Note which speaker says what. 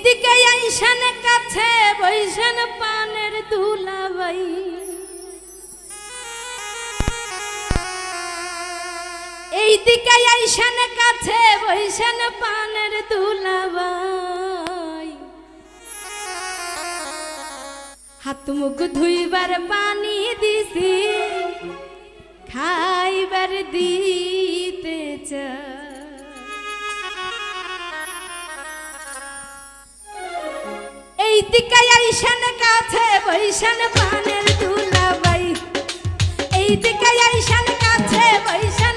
Speaker 1: দিকে আইসান কাছে বৈশান পানের দুলাবাই এই দিকে আইসান কাছে বৈশান পানের দুলাবাই হাত মুখ ধুইবার পানি দিছি খাইবার দিতে চাই এই দিকে আইসান কাছে বৈশান পানের দুলাবাই এই দিকে আইসান কাছে বৈশান